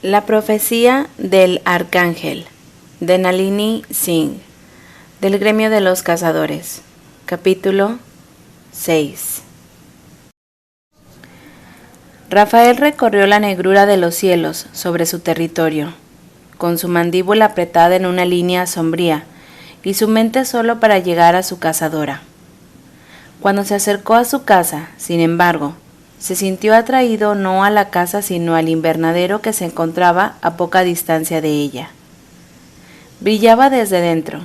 La profecía del arcángel, de Nalini Singh, del gremio de los cazadores, capítulo 6. Rafael recorrió la negrura de los cielos sobre su territorio, con su mandíbula apretada en una línea sombría y su mente solo para llegar a su cazadora. Cuando se acercó a su casa, sin embargo, se sintió atraído no a la casa sino al invernadero que se encontraba a poca distancia de ella. Brillaba desde dentro,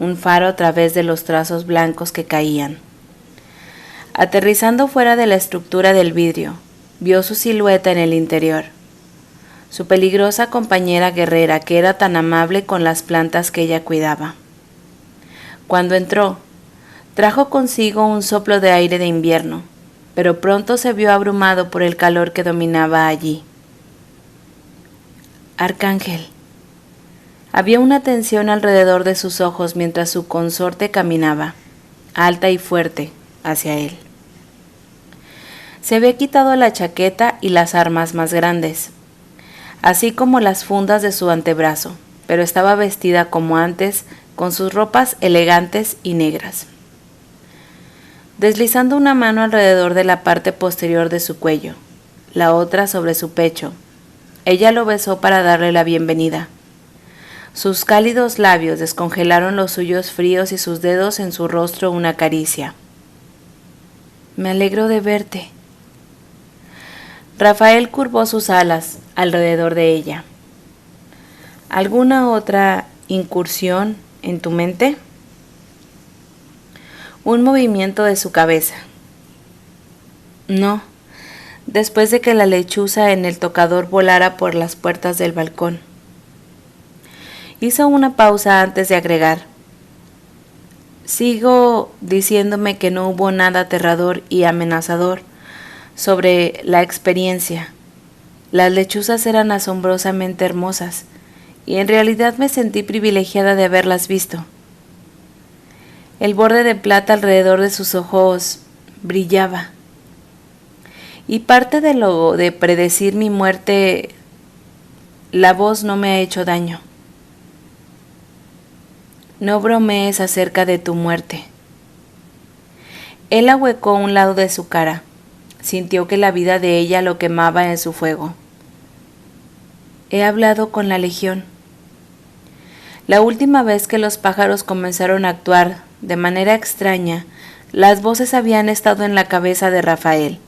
un faro a través de los trazos blancos que caían. Aterrizando fuera de la estructura del vidrio, vio su silueta en el interior. Su peligrosa compañera guerrera que era tan amable con las plantas que ella cuidaba. Cuando entró, trajo consigo un soplo de aire de invierno, pero pronto se vio abrumado por el calor que dominaba allí. Arcángel. Había una tensión alrededor de sus ojos mientras su consorte caminaba, alta y fuerte, hacia él. Se había quitado la chaqueta y las armas más grandes, así como las fundas de su antebrazo, pero estaba vestida como antes, con sus ropas elegantes y negras. Deslizando una mano alrededor de la parte posterior de su cuello, la otra sobre su pecho, ella lo besó para darle la bienvenida. Sus cálidos labios descongelaron los suyos fríos y sus dedos en su rostro una caricia. Me alegro de verte. Rafael curvó sus alas alrededor de ella. ¿Alguna otra incursión en tu mente? Un movimiento de su cabeza. No, después de que la lechuza en el tocador volara por las puertas del balcón. Hizo una pausa antes de agregar. Sigo diciéndome que no hubo nada aterrador y amenazador sobre la experiencia. Las lechuzas eran asombrosamente hermosas y en realidad me sentí privilegiada de haberlas visto. El borde de plata alrededor de sus ojos brillaba. Y parte de lo de predecir mi muerte, la voz no me ha hecho daño. No bromees acerca de tu muerte. Él ahuecó un lado de su cara. Sintió que la vida de ella lo quemaba en su fuego. He hablado con la Legión. La última vez que los pájaros comenzaron a actuar de manera extraña, las voces habían estado en la cabeza de Rafael.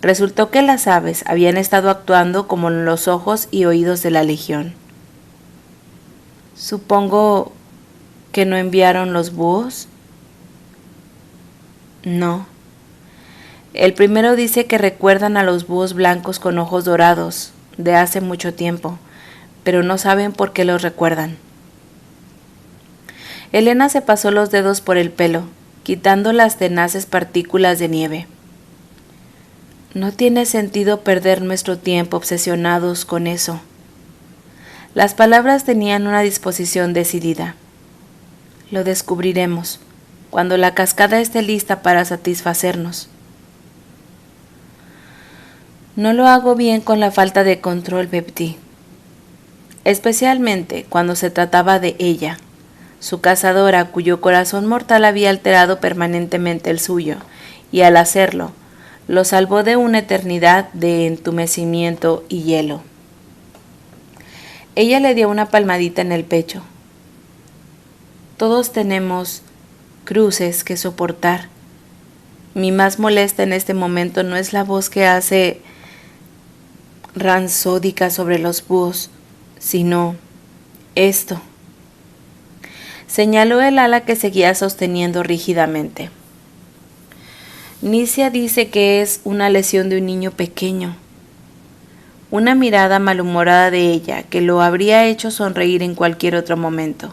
Resultó que las aves habían estado actuando como los ojos y oídos de la Legión. Supongo que no enviaron los búhos. No. El primero dice que recuerdan a los búhos blancos con ojos dorados de hace mucho tiempo, pero no saben por qué los recuerdan. Elena se pasó los dedos por el pelo, quitando las tenaces partículas de nieve. No tiene sentido perder nuestro tiempo obsesionados con eso. Las palabras tenían una disposición decidida. Lo descubriremos, cuando la cascada esté lista para satisfacernos. No lo hago bien con la falta de control, Bepti. Especialmente cuando se trataba de ella, su cazadora cuyo corazón mortal había alterado permanentemente el suyo, y al hacerlo, lo salvó de una eternidad de entumecimiento y hielo. Ella le dio una palmadita en el pecho. Todos tenemos cruces que soportar. Mi más molesta en este momento no es la voz que hace ranzódica sobre los búhos, sino esto. Señaló el ala que seguía sosteniendo rígidamente. Nicia dice que es una lesión de un niño pequeño. Una mirada malhumorada de ella que lo habría hecho sonreír en cualquier otro momento.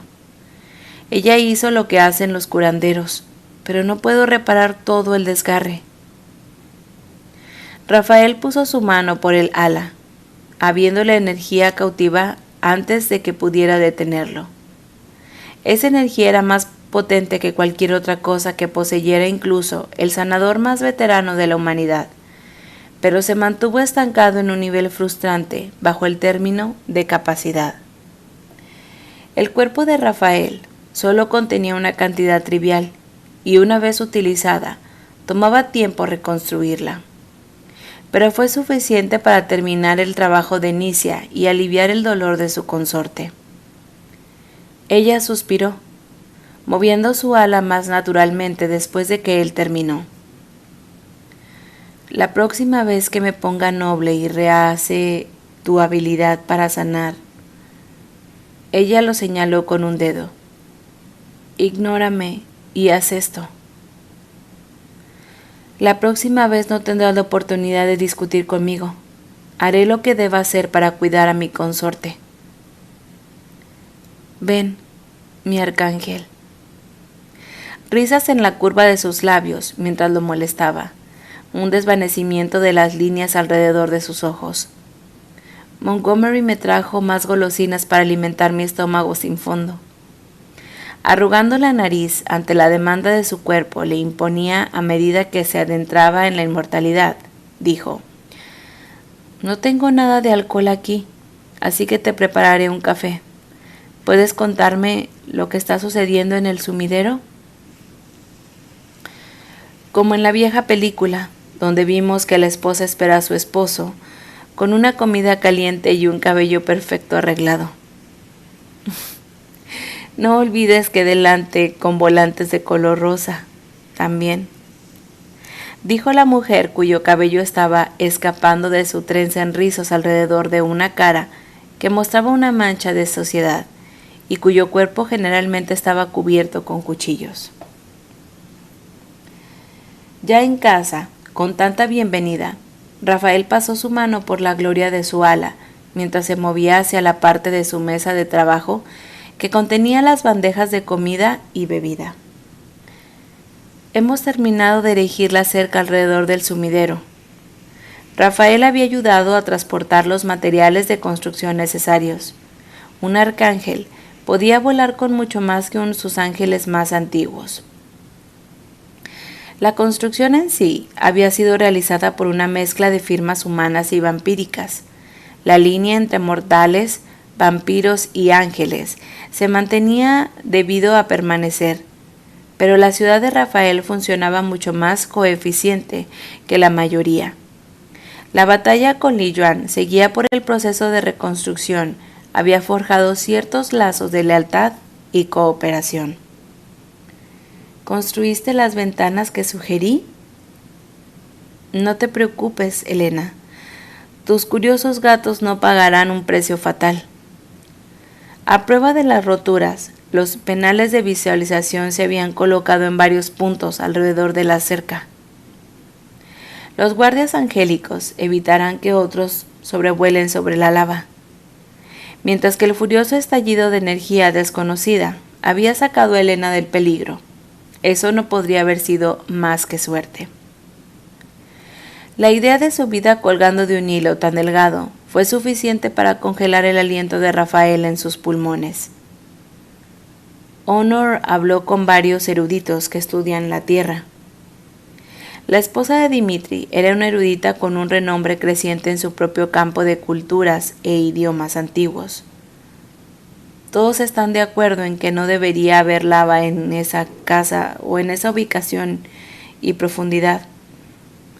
Ella hizo lo que hacen los curanderos, pero no puedo reparar todo el desgarre. Rafael puso su mano por el ala, habiendo la energía cautiva antes de que pudiera detenerlo. Esa energía era más potente que cualquier otra cosa que poseyera incluso el sanador más veterano de la humanidad, pero se mantuvo estancado en un nivel frustrante bajo el término de capacidad. El cuerpo de Rafael solo contenía una cantidad trivial y una vez utilizada, tomaba tiempo reconstruirla. Pero fue suficiente para terminar el trabajo de Nicia y aliviar el dolor de su consorte. Ella suspiró, moviendo su ala más naturalmente después de que él terminó. La próxima vez que me ponga noble y rehace tu habilidad para sanar, ella lo señaló con un dedo. Ignórame y haz esto. La próxima vez no tendrás la oportunidad de discutir conmigo. Haré lo que deba hacer para cuidar a mi consorte. Ven, mi arcángel. Risas en la curva de sus labios mientras lo molestaba, un desvanecimiento de las líneas alrededor de sus ojos. Montgomery me trajo más golosinas para alimentar mi estómago sin fondo. Arrugando la nariz ante la demanda de su cuerpo le imponía a medida que se adentraba en la inmortalidad, dijo: No tengo nada de alcohol aquí, así que te prepararé un café. ¿Puedes contarme lo que está sucediendo en el sumidero? Como en la vieja película, donde vimos que la esposa espera a su esposo, con una comida caliente y un cabello perfecto arreglado. No olvides que delante con volantes de color rosa, también, dijo la mujer cuyo cabello estaba escapando de su trenza en rizos alrededor de una cara que mostraba una mancha de suciedad y cuyo cuerpo generalmente estaba cubierto con cuchillos. Ya en casa, con tanta bienvenida, Rafael pasó su mano por la gloria de su ala mientras se movía hacia la parte de su mesa de trabajo que contenía las bandejas de comida y bebida. Hemos terminado de erigir la cerca alrededor del sumidero. Rafael había ayudado a transportar los materiales de construcción necesarios. Un arcángel podía volar con mucho más que sus ángeles más antiguos. La construcción en sí había sido realizada por una mezcla de firmas humanas y vampíricas. La línea entre mortales, vampiros y ángeles se mantenía debido a permanecer, pero la ciudad de Rafael funcionaba mucho más coeficiente que la mayoría. La batalla con Li Yuan seguía por el proceso de reconstrucción, había forjado ciertos lazos de lealtad y cooperación. ¿Construiste las ventanas que sugerí? No te preocupes, Elena. Tus curiosos gatos no pagarán un precio fatal. A prueba de las roturas, los penales de visualización se habían colocado en varios puntos alrededor de la cerca. Los guardias angélicos evitarán que otros sobrevuelen sobre la lava, mientras que el furioso estallido de energía desconocida había sacado a Elena del peligro. Eso no podría haber sido más que suerte. La idea de su vida colgando de un hilo tan delgado fue suficiente para congelar el aliento de Rafael en sus pulmones. Honor habló con varios eruditos que estudian la Tierra. La esposa de Dimitri era una erudita con un renombre creciente en su propio campo de culturas e idiomas antiguos. Todos están de acuerdo en que no debería haber lava en esa casa o en esa ubicación y profundidad.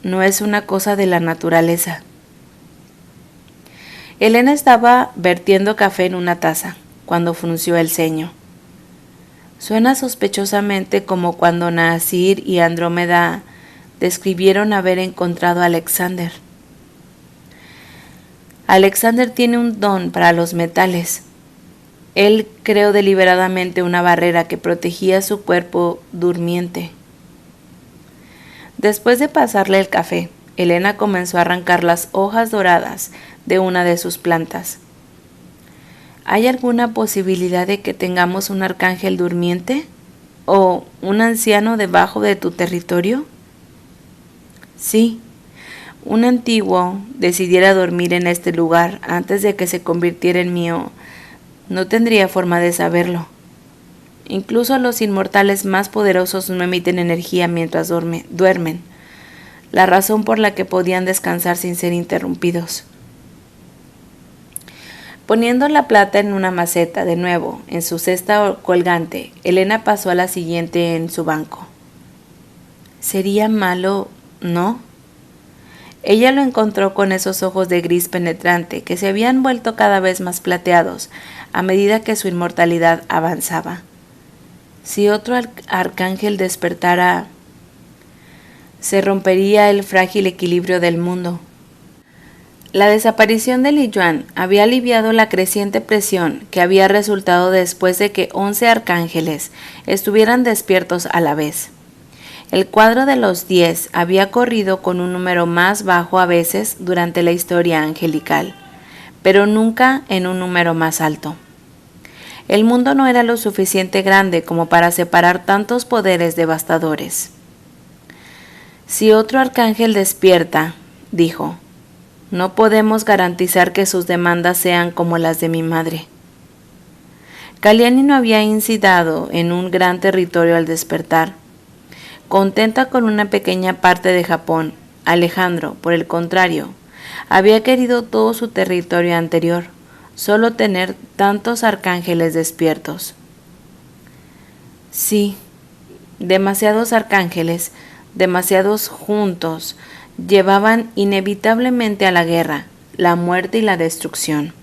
No es una cosa de la naturaleza. Elena estaba vertiendo café en una taza cuando frunció el ceño. Suena sospechosamente como cuando Nasir y Andrómeda describieron haber encontrado a Alexander. Alexander tiene un don para los metales. Él creó deliberadamente una barrera que protegía su cuerpo durmiente. Después de pasarle el café, Elena comenzó a arrancar las hojas doradas de una de sus plantas. ¿Hay alguna posibilidad de que tengamos un arcángel durmiente? ¿O un anciano debajo de tu territorio? Sí, un antiguo decidiera dormir en este lugar antes de que se convirtiera en mío. No tendría forma de saberlo. Incluso los inmortales más poderosos no emiten energía mientras duermen. la razón por la que podían descansar sin ser interrumpidos. Poniendo la plata en una maceta de nuevo en su cesta colgante, Elena pasó a la siguiente en su banco. ¿Sería malo, no? Ella lo encontró con esos ojos de gris penetrante que se habían vuelto cada vez más plateados a medida que su inmortalidad avanzaba. Si otro arcángel despertara, se rompería el frágil equilibrio del mundo. La desaparición de Li Yuan había aliviado la creciente presión que había resultado después de que 11 arcángeles estuvieran despiertos a la vez. El cuadro de los 10 había corrido con un número más bajo a veces durante la historia angelical, pero nunca en un número más alto. El mundo no era lo suficiente grande como para separar tantos poderes devastadores. Si otro arcángel despierta, dijo, no podemos garantizar que sus demandas sean como las de mi madre. Kalyani no había incidado en un gran territorio al despertar. Contenta con una pequeña parte de Japón, Alejandro, por el contrario, había querido todo su territorio anterior, solo tener tantos arcángeles despiertos. Sí, demasiados arcángeles, demasiados juntos, llevaban inevitablemente a la guerra, la muerte y la destrucción.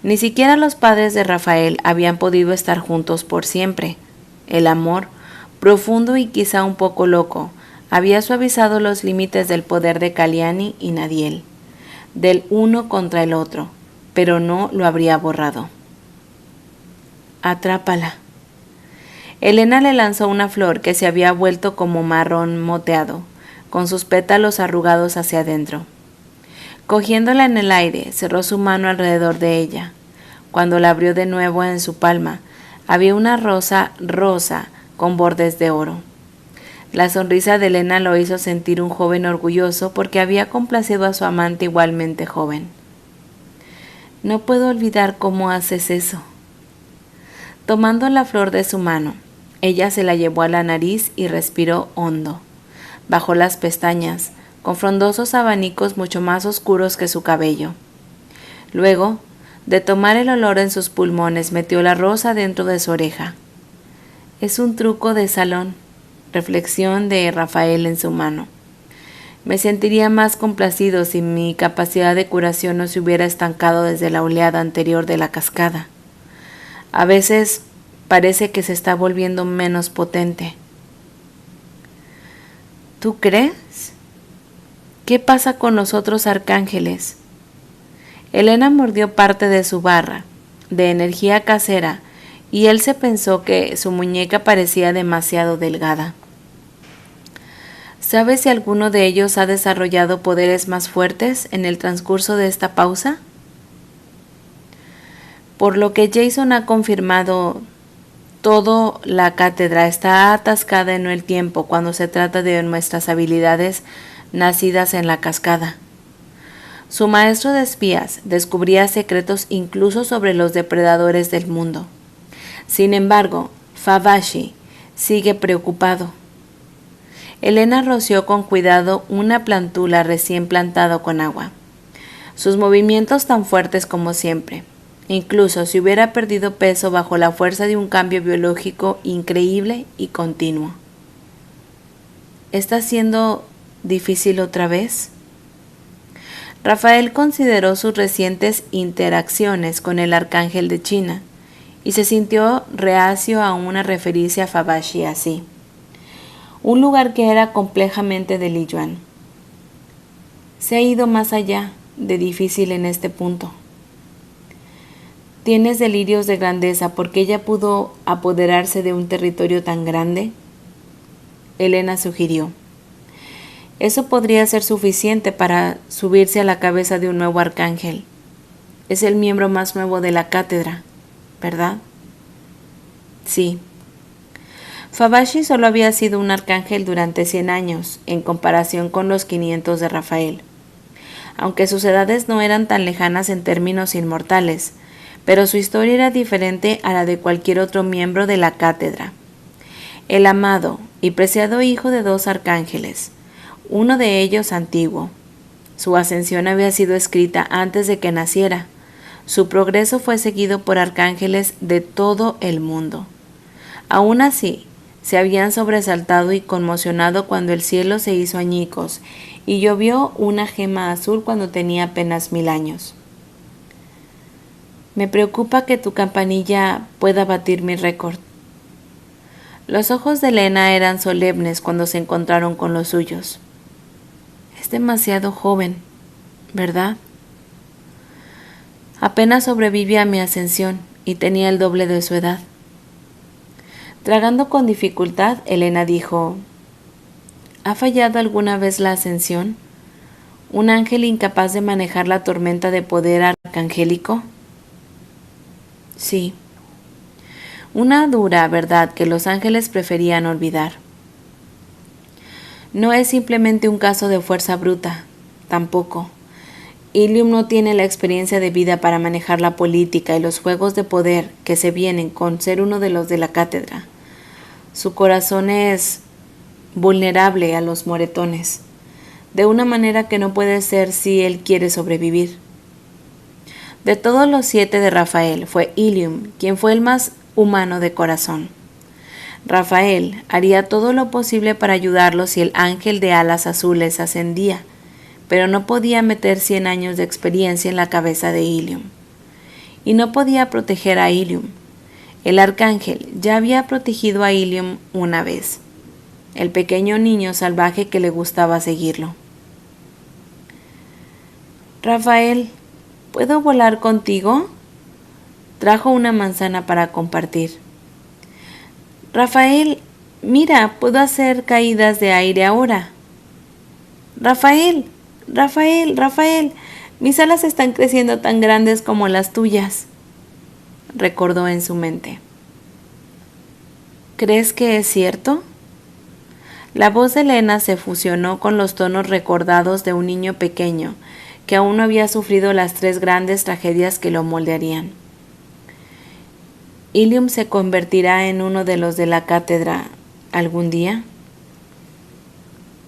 Ni siquiera los padres de Rafael habían podido estar juntos por siempre. El amor, profundo y quizá un poco loco, había suavizado los límites del poder de Kalyani y Nadiel, del uno contra el otro, pero no lo habría borrado. Atrápala. Elena le lanzó una flor que se había vuelto como marrón moteado, con sus pétalos arrugados hacia adentro. Cogiéndola en el aire, cerró su mano alrededor de ella. Cuando la abrió de nuevo en su palma, había una rosa rosa con bordes de oro. La sonrisa de Elena lo hizo sentir un joven orgulloso porque había complacido a su amante igualmente joven. No puedo olvidar cómo haces eso. Tomando la flor de su mano, ella se la llevó a la nariz y respiró hondo. Bajó las pestañas, con frondosos abanicos mucho más oscuros que su cabello. Luego, de tomar el olor en sus pulmones, metió la rosa dentro de su oreja. Es un truco de salón, reflexión de Rafael en su mano. Me sentiría más complacido si mi capacidad de curación no se hubiera estancado desde la oleada anterior de la cascada. A veces parece que se está volviendo menos potente. ¿Tú crees? ¿Qué pasa con los otros arcángeles? Elena mordió parte de su barra, de energía casera, y él se pensó que su muñeca parecía demasiado delgada. ¿Sabes si alguno de ellos ha desarrollado poderes más fuertes en el transcurso de esta pausa? Por lo que Jason ha confirmado, toda la cátedra está atascada en el tiempo cuando se trata de nuestras habilidades nacidas en la cascada. Su maestro de espías descubría secretos incluso sobre los depredadores del mundo. Sin embargo, Favashi sigue preocupado. Elena roció con cuidado una plantula recién plantada con agua. Sus movimientos tan fuertes como siempre, incluso si hubiera perdido peso bajo la fuerza de un cambio biológico increíble y continuo. ¿Está siendo difícil otra vez? Rafael consideró sus recientes interacciones con el arcángel de China y se sintió reacio a una referirse a Favashi así. Un lugar que era complejamente de Li Yuan. Se ha ido más allá de difícil en este punto. ¿Tienes delirios de grandeza porque ella pudo apoderarse de un territorio tan grande? Elena sugirió. Eso podría ser suficiente para subirse a la cabeza de un nuevo arcángel. Es el miembro más nuevo de la cátedra, ¿verdad? Sí. Favashi solo había sido un arcángel durante 100 años, en comparación con los 500 de Rafael. Aunque sus edades no eran tan lejanas en términos inmortales, pero su historia era diferente a la de cualquier otro miembro de la cátedra. El amado y preciado hijo de 2 arcángeles, uno de ellos antiguo. Su ascensión había sido escrita antes de que naciera. Su progreso fue seguido por arcángeles de todo el mundo. Aún así, se habían sobresaltado y conmocionado cuando el cielo se hizo añicos y llovió una gema azul cuando tenía apenas 1000 años. Me preocupa que tu campanilla pueda batir mi récord. Los ojos de Elena eran solemnes cuando se encontraron con los suyos. Es demasiado joven, ¿verdad? Apenas sobreviví a mi ascensión y tenía el doble de su edad. Tragando con dificultad, Elena dijo: ¿Ha fallado alguna vez la ascensión? ¿Un ángel incapaz de manejar la tormenta de poder arcangélico? Sí. Una dura verdad que los ángeles preferían olvidar. No es simplemente un caso de fuerza bruta, tampoco. Ilium no tiene la experiencia de vida para manejar la política y los juegos de poder que se vienen con ser uno de los de la cátedra. Su corazón es vulnerable a los moretones, de una manera que no puede ser si él quiere sobrevivir. De todos los 7 de Rafael, fue Ilium quien fue el más humano de corazón. Rafael haría todo lo posible para ayudarlo si el ángel de alas azules ascendía, pero no podía meter 100 años de experiencia en la cabeza de Ilium. Y no podía proteger a Ilium. El arcángel ya había protegido a Ilium una vez, el pequeño niño salvaje que le gustaba seguirlo. Rafael, ¿puedo volar contigo? Trajo una manzana para compartir. Rafael, mira, puedo hacer caídas de aire ahora. Rafael, Rafael, Rafael, mis alas están creciendo tan grandes como las tuyas, recordó en su mente. ¿Crees que es cierto? La voz de Elena se fusionó con los tonos recordados de un niño pequeño que aún no había sufrido las 3 grandes tragedias que lo moldearían. ¿Ilium se convertirá en uno de los de la cátedra algún día?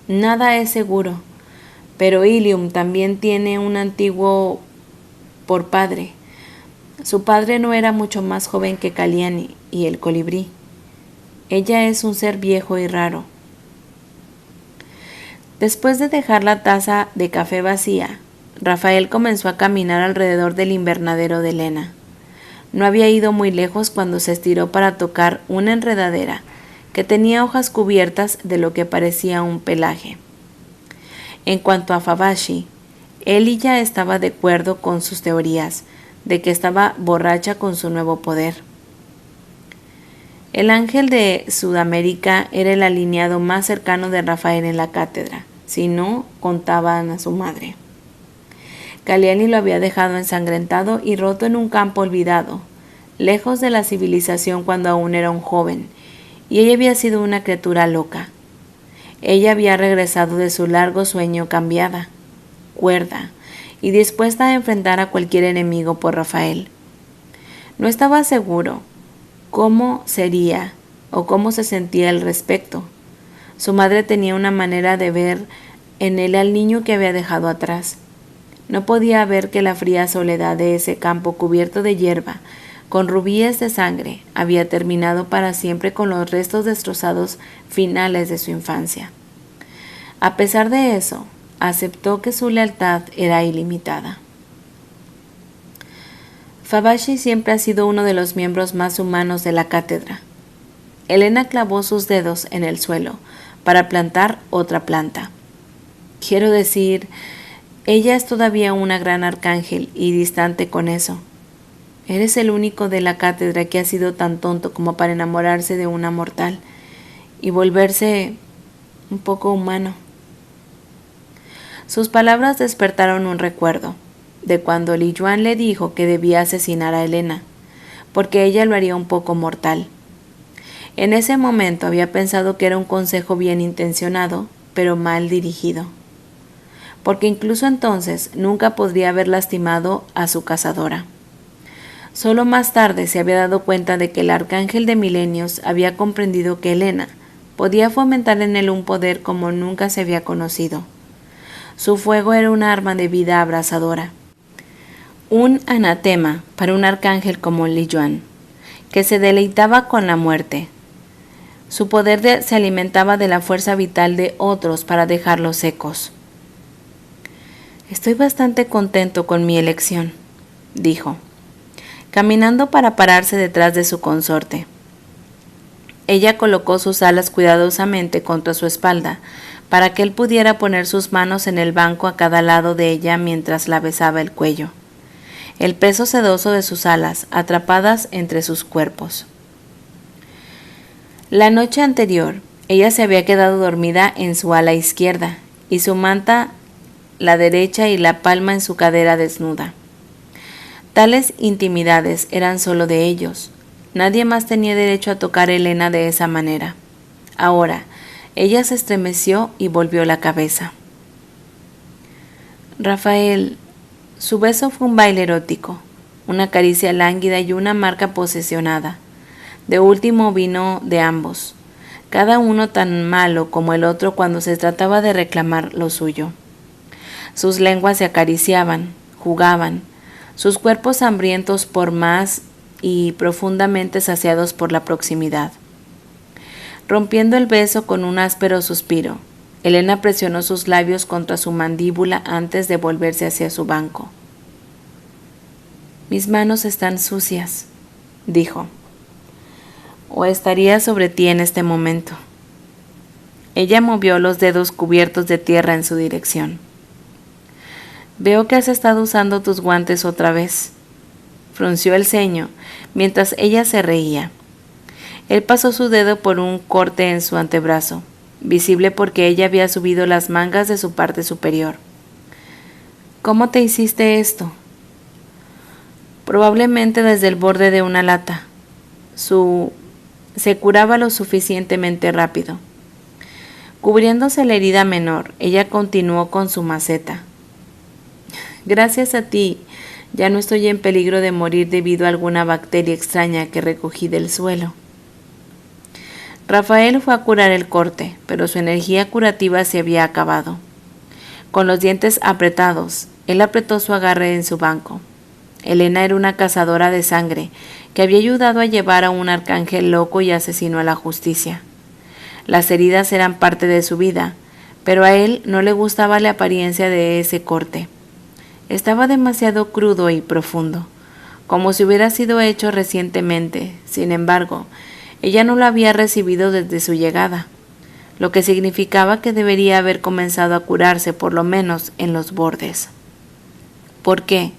Nada es seguro, pero Ilium también tiene un antiguo por padre. Su padre no era mucho más joven que Caliani y el colibrí. Ella es un ser viejo y raro. Después de dejar la taza de café vacía, Rafael comenzó a caminar alrededor del invernadero de Elena. No había ido muy lejos cuando se estiró para tocar una enredadera que tenía hojas cubiertas de lo que parecía un pelaje. En cuanto a Fabashi, Eli ya estaba de acuerdo con sus teorías de que estaba borracha con su nuevo poder. El ángel de Sudamérica era el alineado más cercano de Rafael en la cátedra, si no contaban a su madre. Caliani lo había dejado ensangrentado y roto en un campo olvidado, lejos de la civilización cuando aún era un joven, y ella había sido una criatura loca. Ella había regresado de su largo sueño cambiada, cuerda, y dispuesta a enfrentar a cualquier enemigo por Rafael. No estaba seguro cómo sería o cómo se sentía al respecto. Su madre tenía una manera de ver en él al niño que había dejado atrás. No podía ver que la fría soledad de ese campo cubierto de hierba, con rubíes de sangre, había terminado para siempre con los restos destrozados finales de su infancia. A pesar de eso, aceptó que su lealtad era ilimitada. Fabashi siempre ha sido uno de los miembros más humanos de la cátedra. Elena clavó sus dedos en el suelo para plantar otra planta. Quiero decir, ella es todavía una gran arcángel y distante con eso. Eres el único de la cátedra que ha sido tan tonto como para enamorarse de una mortal y volverse un poco humano. Sus palabras despertaron un recuerdo de cuando Li Yuan le dijo que debía asesinar a Elena, porque ella lo haría un poco mortal. En ese momento había pensado que era un consejo bien intencionado, pero mal dirigido, porque incluso entonces nunca podría haber lastimado a su cazadora. Solo más tarde se había dado cuenta de que el arcángel de Milenios había comprendido que Elena podía fomentar en él un poder como nunca se había conocido. Su fuego era un arma de vida abrasadora, un anatema para un arcángel como Li Yuan, que se deleitaba con la muerte. Su poder se alimentaba de la fuerza vital de otros para dejarlos secos. Estoy bastante contento con mi elección, dijo, caminando para pararse detrás de su consorte. Ella colocó sus alas cuidadosamente contra su espalda, para que él pudiera poner sus manos en el banco a cada lado de ella mientras la besaba el cuello. El peso sedoso de sus alas, atrapadas entre sus cuerpos. La noche anterior, ella se había quedado dormida en su ala izquierda, y su manta la derecha y la palma en su cadera desnuda. Tales intimidades eran solo de ellos. Nadie más tenía derecho a tocar a Elena de esa manera. Ahora, ella se estremeció y volvió la cabeza. Rafael, su beso fue un baile erótico, una caricia lánguida y una marca posesionada. De último vino de ambos, cada uno tan malo como el otro cuando se trataba de reclamar lo suyo. Sus lenguas se acariciaban, jugaban, sus cuerpos hambrientos por más y profundamente saciados por la proximidad. Rompiendo el beso con un áspero suspiro, Elena presionó sus labios contra su mandíbula antes de volverse hacia su banco. Mis manos están sucias, dijo, o estaría sobre ti en este momento. Ella movió los dedos cubiertos de tierra en su dirección. Veo que has estado usando tus guantes otra vez. Frunció el ceño mientras ella se reía. Él pasó su dedo por un corte en su antebrazo, visible porque ella había subido las mangas de su parte superior. ¿Cómo te hiciste esto? Probablemente desde el borde de una lata. Se curaba lo suficientemente rápido. Cubriéndose la herida menor, ella continuó con su maceta. Gracias a ti, ya no estoy en peligro de morir debido a alguna bacteria extraña que recogí del suelo. Rafael fue a curar el corte, pero su energía curativa se había acabado. Con los dientes apretados, él apretó su agarre en su banco. Elena era una cazadora de sangre que había ayudado a llevar a un arcángel loco y asesino a la justicia. Las heridas eran parte de su vida, pero a él no le gustaba la apariencia de ese corte. Estaba demasiado crudo y profundo, como si hubiera sido hecho recientemente. Sin embargo, ella no lo había recibido desde su llegada, lo que significaba que debería haber comenzado a curarse por lo menos en los bordes. ¿Por qué?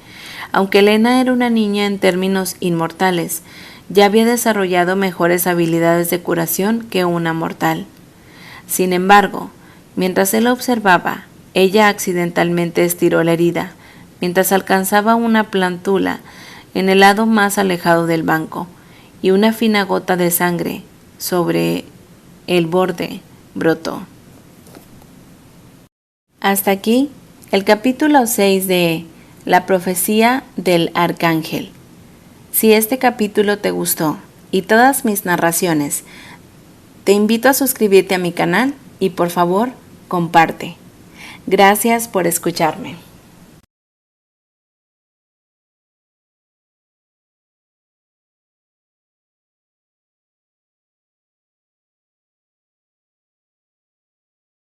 Aunque Elena era una niña en términos inmortales, ya había desarrollado mejores habilidades de curación que una mortal. Sin embargo, mientras él observaba, ella accidentalmente estiró la herida, mientras alcanzaba una plántula en el lado más alejado del banco, y una fina gota de sangre sobre el borde brotó. Hasta aquí el capítulo 6 de La profecía del arcángel. Si este capítulo te gustó y todas mis narraciones, te invito a suscribirte a mi canal y por favor, comparte. Gracias por escucharme.